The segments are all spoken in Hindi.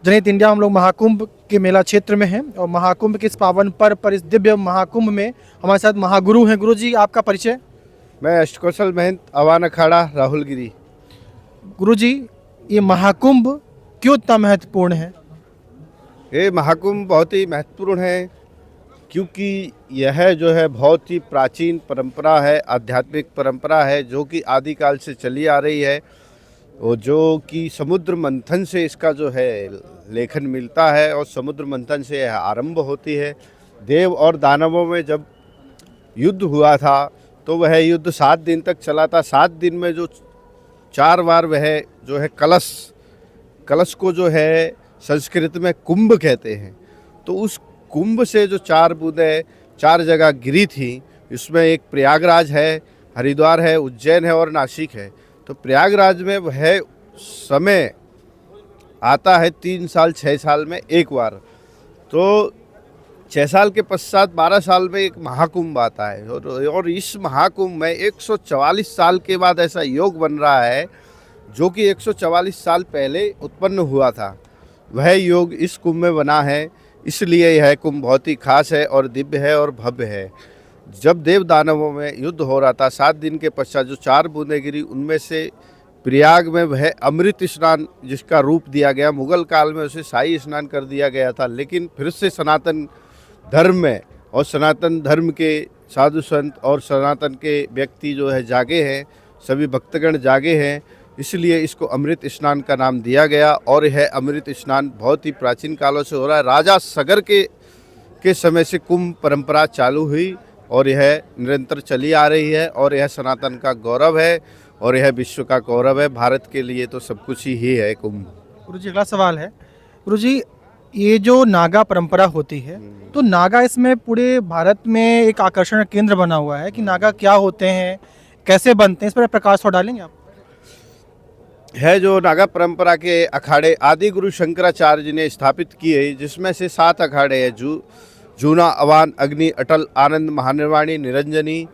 जनहित इंडिया हम लोग महाकुंभ के मेला क्षेत्र में हैं और महाकुंभ के इस पावन पर्व पर इस दिव्य महाकुंभ में हमारे साथ महागुरु हैं। गुरु जी, आपका परिचय। मैं अष्टकौशल महंत अवान अखाड़ा राहुल गिरी। गुरु जी, ये महाकुंभ क्यों इतना महत्वपूर्ण है? ये महाकुंभ बहुत ही महत्वपूर्ण है क्योंकि यह जो है बहुत ही प्राचीन परंपरा है, आध्यात्मिक परंपरा है जो कि आदिकाल से चली आ रही है और जो कि समुद्र मंथन से इसका जो है लेखन मिलता है और समुद्र मंथन से यह आरंभ होती है। देव और दानवों में जब युद्ध हुआ था तो वह युद्ध 7 दिन तक चला था। 7 दिन में जो 4 बार वह जो है कलश को जो है संस्कृत में कुंभ कहते हैं, तो उस कुंभ से जो 4 बूंदें 4 जगह गिरी थी, इसमें एक प्रयागराज है, हरिद्वार है, उज्जैन है और नासिक है। तो प्रयागराज में वह समय आता है 3 साल 6 साल में एक बार। तो 6 साल के पश्चात 12 साल में एक महाकुंभ आता है और इस महाकुंभ में 144 साल के बाद ऐसा योग बन रहा है जो कि 144 साल पहले उत्पन्न हुआ था। वह योग इस कुंभ में बना है, इसलिए यह कुंभ बहुत ही खास है और दिव्य है और भव्य है। जब देव दानवों में युद्ध हो रहा था, 7 दिन के पश्चात जो 4 बूंदें गिरी, उनमें से प्रयाग में वह अमृत स्नान जिसका रूप दिया गया, मुगल काल में उसे शाही स्नान कर दिया गया था, लेकिन फिर से सनातन धर्म में और सनातन धर्म के साधु संत और सनातन के व्यक्ति जो है जागे हैं, सभी भक्तगण जागे हैं, इसलिए इसको अमृत स्नान का नाम दिया गया। और यह अमृत स्नान बहुत ही प्राचीन कालों से हो रहा है। राजा सगर के समय से कुंभ परंपरा चालू हुई और यह निरंतर चली आ रही है और यह सनातन का गौरव है और यह विश्व का गौरव है। भारत के लिए तो सब कुछ ही है कुंभ। गुरु जी, अगला सवाल है। गुरु जी, ये जो नागा परंपरा होती है, तो नागा इसमें पूरे भारत में एक आकर्षण का केंद्र बना हुआ है कि नागा क्या होते हैं, कैसे बनते हैं, इस पर प्रकाश थोड़ा डालेंगे आप? है जो नागा परंपरा के अखाड़े आदि गुरु शंकराचार्य जी ने स्थापित किए, जिसमें से 7 अखाड़े हैं। जूना, अवान, अग्नि, अटल, आनंद, महानिर्वाणी, निरंजनी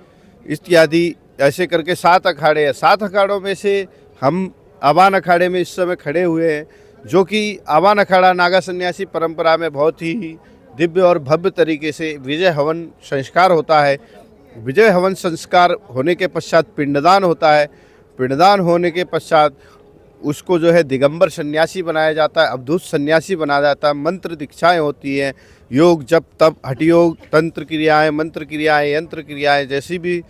इत्यादि, ऐसे करके 7 अखाड़े हैं। 7 अखाड़ों में से हम अवान अखाड़े में इस समय खड़े हुए हैं, जो कि अवान अखाड़ा नागा सन्यासी परंपरा में बहुत ही दिव्य और भव्य तरीके से विजय हवन संस्कार होता है। विजय हवन संस्कार होने के पश्चात पिंडदान होता है। पिंडदान होने के पश्चात उसको जो है दिगंबर सन्यासी बनाया जाता है, अवधूत सन्यासी बनाया जाता है। मंत्र दीक्षाएं होती हैं, योग, जप, तप, हठयोग, तंत्र क्रियाएं, मंत्र क्रियाएं, यंत्र क्रियाएं, जैसी भी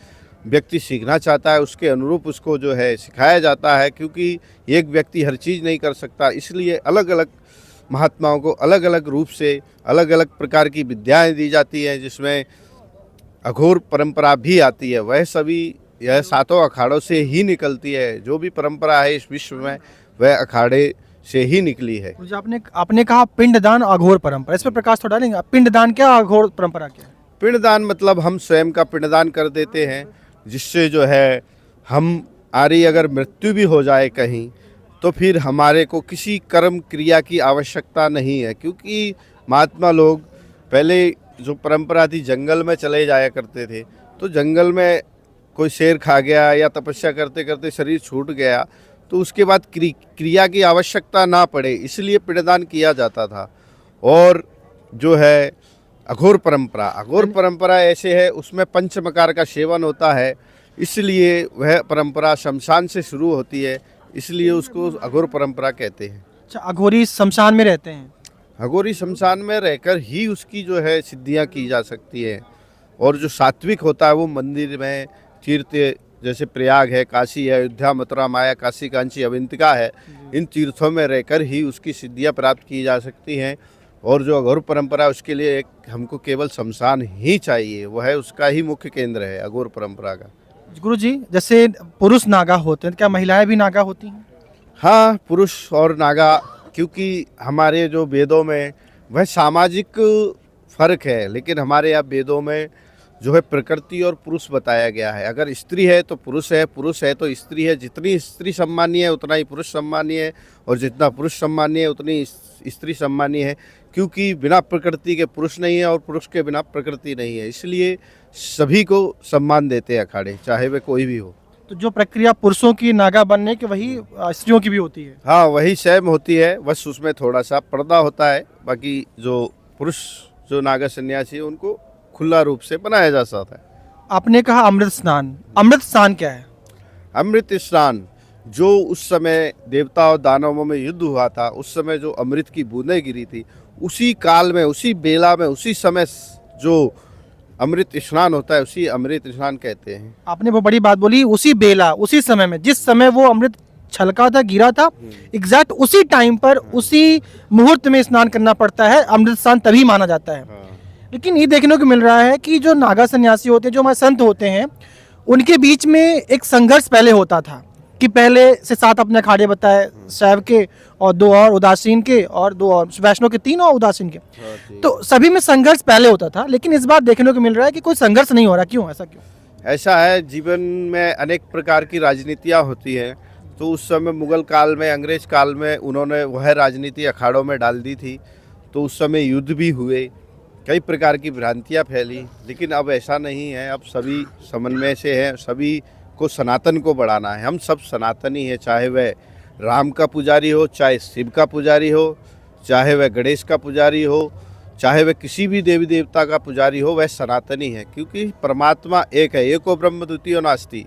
व्यक्ति सीखना चाहता है उसके अनुरूप उसको जो है सिखाया जाता है, क्योंकि एक व्यक्ति हर चीज़ नहीं कर सकता। इसलिए अलग अलग महात्माओं को अलग अलग रूप से अलग अलग प्रकार की विद्याएं दी जाती हैं, जिसमें अघोर परंपरा भी आती है। वह सभी यह 7 अखाड़ों से ही निकलती है। जो भी परंपरा है इस विश्व में वह अखाड़े से ही निकली है। गुरु जी, आपने कहा पिंडदान अघोर परंपरा, इस पर प्रकाश थोड़ा डालेंगे? पिंडदान क्या, अघोर परंपरा क्या है? पिंडदान मतलब हम स्वयं का पिंडदान कर देते हैं, जिससे जो है हमारी अगर मृत्यु भी हो जाए कहीं तो फिर हमारे को किसी कर्म क्रिया की आवश्यकता नहीं है, क्योंकि महात्मा लोग पहले जो परंपरा थी जंगल में चले जाया करते थे। तो जंगल में कोई शेर खा गया या तपस्या करते करते शरीर छूट गया तो उसके बाद क्रिया की आवश्यकता ना पड़े, इसलिए पिंडदान किया जाता था। और जो है अघोर परंपरा ऐसे है, उसमें पंचमकार का सेवन होता है, इसलिए वह परंपरा शमशान से शुरू होती है, इसलिए उसको अघोर परंपरा कहते हैं। अच्छा, अघोरी शमशान में रहते हैं? अघोरी शमशान में रहकर ही उसकी जो है सिद्धियां की जा सकती है। और जो सात्विक होता है वो मंदिर में तीर्थ जैसे प्रयाग है, काशी है, अयोध्या, मथुरा, माया, काशी, कांची, अवंतिका है, इन तीर्थों में रहकर ही उसकी सिद्धियां प्राप्त की जा सकती हैं। और जो अघोर परंपरा है उसके लिए एक हमको केवल शमशान ही चाहिए, वह है उसका ही मुख्य केंद्र है अघोर परंपरा का। गुरु जी, जैसे पुरुष नागा होते हैं, क्या महिलाएं भी नागा होती हैं? हाँ, पुरुष और नागा, क्योंकि हमारे जो वेदों में वह सामाजिक फर्क है, लेकिन हमारे यहाँ वेदों में जो है प्रकृति और पुरुष बताया गया है। अगर स्त्री है तो पुरुष है, पुरुष है तो स्त्री है। जितनी स्त्री सम्मानीय है उतना ही पुरुष सम्मानीय है, और जितना पुरुष सम्मानीय है उतनी स्त्री सम्मानीय है, क्योंकि बिना प्रकृति के पुरुष नहीं है और पुरुष के बिना प्रकृति नहीं है। इसलिए सभी को सम्मान देते हैं अखाड़े, चाहे वे कोई भी हो। तो जो प्रक्रिया पुरुषों की नागा बनने की वही स्त्रियों की भी होती है। हाँ, वही सेम होती है, बस उसमें थोड़ा सा पर्दा होता है। बाकी जो पुरुष जो नागा सन्यासी है उनको खुला रूप से बनाया जा सकता है। आपने कहा अमृत स्नान क्या है? अमृत स्नान, जो उस समय देवता और दानवों में युद्ध हुआ था, उस समय जो अमृत की बूंदें गिरी थी, उसी काल में, उसी बेला में, उसी समय जो अमृत स्नान होता है, उसी अमृत स्नान कहते हैं। आपने वो बड़ी बात बोली, उसी बेला, उसी समय में, जिस समय वो अमृत छलका था, गिरा था, एग्जैक्ट उसी टाइम पर, उसी मुहूर्त में स्नान करना पड़ता है। अमृत स्नान तभी माना जाता है। हाँ। लेकिन ये देखने को मिल रहा है कि जो नागा सन्यासी होते हैं, जो हमारे संत होते हैं, उनके बीच में एक संघर्ष पहले होता था कि पहले से 7 अपने अखाड़े बताए, शैव के और 2 और उदासीन के, और 2 और वैष्णव के, 3 और उदासीन के। हाँ जी। तो सभी में संघर्ष पहले होता था, लेकिन इस बार देखने को मिल रहा है कि कोई संघर्ष नहीं हो रहा। क्यों, ऐसा क्यों? ऐसा है, जीवन में अनेक प्रकार की राजनीतियाँ होती हैं। तो उस समय मुगल काल में, अंग्रेज काल में उन्होंने वह राजनीति अखाड़ों में डाल दी थी, तो उस समय युद्ध भी हुए, कई प्रकार की भ्रांतियाँ फैली। लेकिन अब ऐसा नहीं है, अब सभी समन्वय से हैं, सभी को सनातन को बढ़ाना है। हम सब सनातनी हैं, चाहे वह राम का पुजारी हो, चाहे शिव का पुजारी हो, चाहे वह गणेश का पुजारी हो, चाहे वह किसी भी देवी देवता का पुजारी हो, वह सनातनी है। क्योंकि परमात्मा एक है, एको ब्रह्म द्वितीयो नास्ति।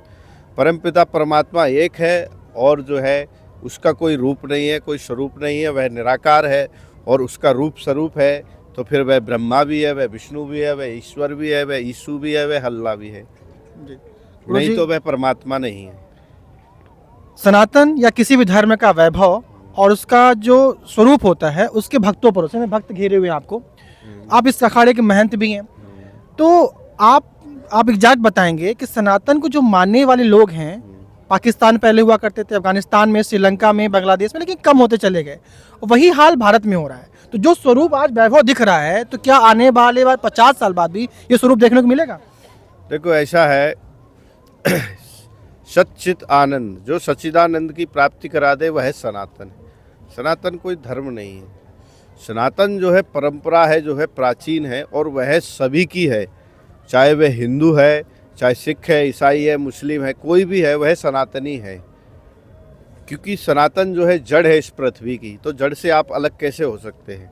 परमपिता परमात्मा एक है, और जो है उसका कोई रूप नहीं है, कोई स्वरूप नहीं है, वह निराकार है, और उसका रूप स्वरूप है। तो फिर वह ब्रह्मा भी है, वह विष्णु भी है, वह ईश्वर भी है, वह यीशु भी है, वह अल्लाह भी है। जी। नहीं तो वह परमात्मा नहीं है। सनातन या किसी भी धर्म का वैभव और उसका जो स्वरूप होता है, उसके भक्तों पर, उसमें भक्त घेरे हुए हैं आपको। आप इस अखाड़े के महंत भी हैं, तो आप एग्जैक्ट बताएंगे कि सनातन को जो मानने वाले लोग हैं, पाकिस्तान पहले हुआ करते थे, अफगानिस्तान में, श्रीलंका में, बांग्लादेश में, लेकिन कम होते चले गए। वही हाल भारत में हो रहा है। तो जो स्वरूप आज वैभव दिख रहा है, तो क्या आने वाले 50 साल बाद भी ये स्वरूप देखने को मिलेगा? देखो, ऐसा है, सच्चित आनंद, जो सच्चिदानंद की प्राप्ति करा दे, वह सनातन है। सनातन कोई धर्म नहीं है। सनातन जो है परंपरा है, जो है प्राचीन है, और वह सभी की है। चाहे वह हिंदू है, चाहे सिख है, ईसाई है, मुस्लिम है, कोई भी है, वह सनातनी है। क्योंकि सनातन जो है जड़ है इस पृथ्वी की, तो जड़ से आप अलग कैसे हो सकते हैं।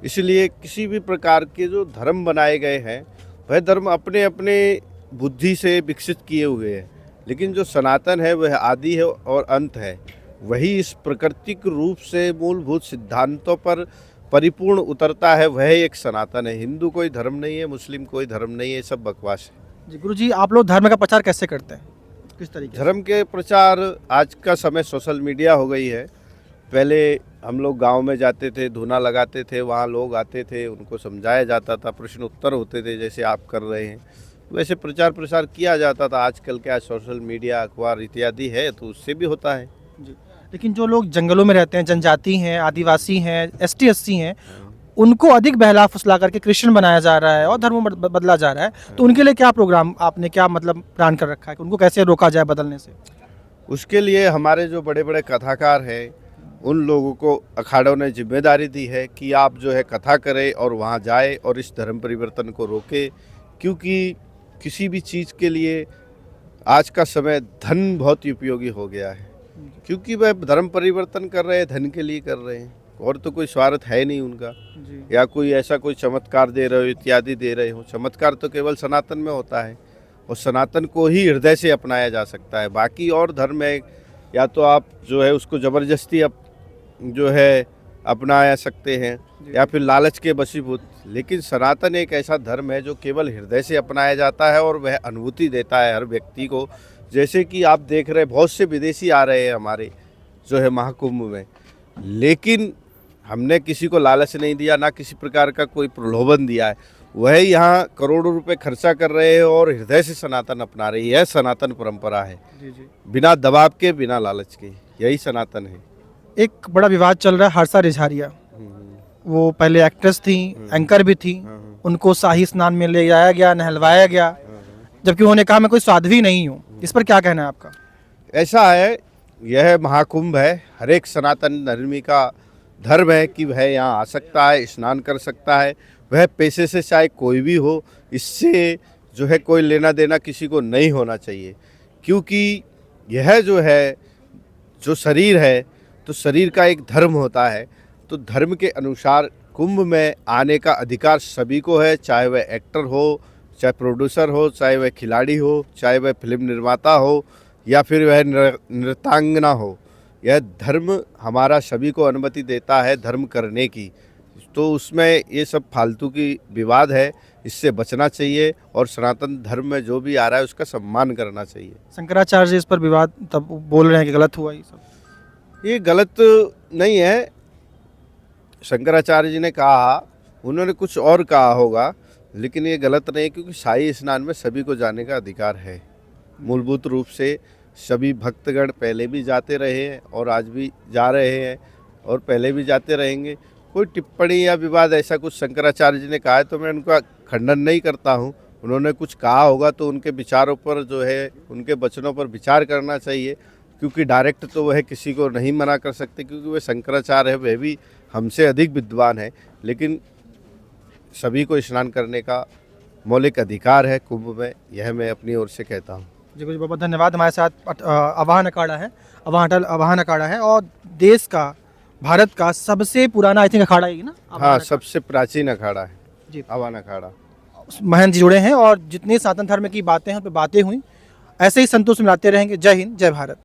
इसलिए किसी भी प्रकार के जो धर्म बनाए गए हैं, वह धर्म अपने अपने बुद्धि से विकसित किए हुए हैं। लेकिन जो सनातन है वह आदि है और अंत है। वही इस प्राकृतिक रूप से मूलभूत सिद्धांतों पर परिपूर्ण उतरता है, वह एक सनातन है। हिंदू कोई धर्म नहीं है, मुस्लिम कोई धर्म नहीं है, सब बकवास है। जी गुरुजी, आप लोग धर्म का प्रचार कैसे करते हैं, किस तरीके से? धर्म के प्रचार, आज का समय सोशल मीडिया हो गई है। पहले हम लोग गांव में जाते थे, धूना लगाते थे, वहाँ लोग आते थे, उनको समझाया जाता था, प्रश्न उत्तर होते थे, जैसे आप कर रहे हैं, वैसे प्रचार प्रसार किया जाता था। आजकल क्या सोशल मीडिया, अखबार इत्यादि है, तो उससे भी होता है। जी, लेकिन जो लोग जंगलों में रहते हैं, जनजाति हैं, आदिवासी हैं, ST SC हैं, उनको अधिक बहला फुसला करके क्रिश्चियन बनाया जा रहा है और धर्म बदला जा रहा है। तो उनके लिए क्या प्रोग्राम आपने, क्या मतलब प्लान कर रखा है कि उनको कैसे रोका जाए बदलने से? उसके लिए हमारे जो बड़े बड़े कथाकार हैं, उन लोगों को अखाड़ों ने जिम्मेदारी दी है कि आप जो है कथा करें और वहाँ जाए और इस धर्म परिवर्तन को रोके। क्योंकि किसी भी चीज़ के लिए आज का समय धन बहुत ही उपयोगी हो गया है। क्योंकि वह धर्म परिवर्तन कर रहे हैं, धन के लिए कर रहे हैं, और तो कोई स्वार्थ है नहीं उनका। जी। या कोई ऐसा कोई चमत्कार दे रहे हो, इत्यादि दे रहे हो। चमत्कार तो केवल सनातन में होता है, और सनातन को ही हृदय से अपनाया जा सकता है। बाकी और धर्म है, या तो आप जो है उसको ज़बरदस्ती जो है अपना सकते हैं, या फिर लालच के वशीभूत। लेकिन सनातन एक ऐसा धर्म है जो केवल हृदय से अपनाया जाता है, और वह अनुभूति देता है हर व्यक्ति को। जैसे कि आप देख रहे हैं, बहुत से विदेशी आ रहे हैं हमारे जो है महाकुंभ में, लेकिन हमने किसी को लालच नहीं दिया, ना किसी प्रकार का कोई प्रलोभन दिया है। वह यहाँ करोड़ों रुपए खर्चा कर रहे हैं और हृदय से सनातन अपना रही है। सनातन परंपरा है, जी जी। बिना दबाव के, बिना लालच के, यही सनातन है। एक बड़ा विवाद चल रहा है हर्षा रिझारिया, वो पहले एक्ट्रेस थी, एंकर भी थी, उनको शाही स्नान में ले जाया गया, नहलवाया गया, जबकि उन्होंने कहा मैं कोई साध्वी नहीं हूँ। इस पर क्या कहना है आपका? ऐसा है, यह महाकुंभ है, हर एक सनातन धर्मी का धर्म है कि वह यहाँ आ सकता है, स्नान कर सकता है। वह पेशे से चाहे कोई भी हो, इससे जो है कोई लेना देना किसी को नहीं होना चाहिए। क्योंकि यह जो है, जो शरीर है, तो शरीर का एक धर्म होता है, तो धर्म के अनुसार कुंभ में आने का अधिकार सभी को है, चाहे वह एक्टर हो, चाहे प्रोड्यूसर हो, चाहे वह खिलाड़ी हो, चाहे वह फिल्म निर्माता हो, या फिर वह नृत्यांगना हो। यह धर्म हमारा सभी को अनुमति देता है धर्म करने की। तो उसमें ये सब फालतू की विवाद है, इससे बचना चाहिए और सनातन धर्म में जो भी आ रहा है उसका सम्मान करना चाहिए। शंकराचार्य जी इस पर विवाद तब बोल रहे हैं कि गलत हुआ ये सब। ये गलत नहीं है, शंकराचार्य जी ने कहा, उन्होंने कुछ और कहा होगा, लेकिन ये गलत नहीं है, क्योंकि शाही स्नान में सभी को जाने का अधिकार है। मूलभूत रूप से सभी भक्तगण पहले भी जाते रहे हैं और आज भी जा रहे हैं और पहले भी जाते रहेंगे। कोई टिप्पणी या विवाद ऐसा कुछ शंकराचार्य जी ने कहा है तो मैं उनका खंडन नहीं करता हूँ। उन्होंने कुछ कहा होगा तो उनके विचारों पर जो है, उनके वचनों पर विचार करना चाहिए, क्योंकि डायरेक्ट तो वह किसी को नहीं मना कर सकते, क्योंकि वह शंकराचार्य है, वह भी हमसे अधिक विद्वान है। लेकिन सभी को स्नान करने का मौलिक अधिकार है कुंभ में, यह मैं अपनी ओर से कहता हूँ। जी कुछ बहुत धन्यवाद। हमारे साथ आवाहन अखाड़ा है, आवाहन अखाड़ा है और देश का, भारत का सबसे पुराना आई थिंक अखाड़ा है ये ना। हाँ, सबसे प्राचीन अखाड़ा है जी, आवाहन अखाड़ा। महंत जी जुड़े हैं और जितनी सनातन धर्म की बातें हैं उन पर बातें हुई, ऐसे ही संतोष मिलाते रहेंगे। जय हिंद, जय भारत।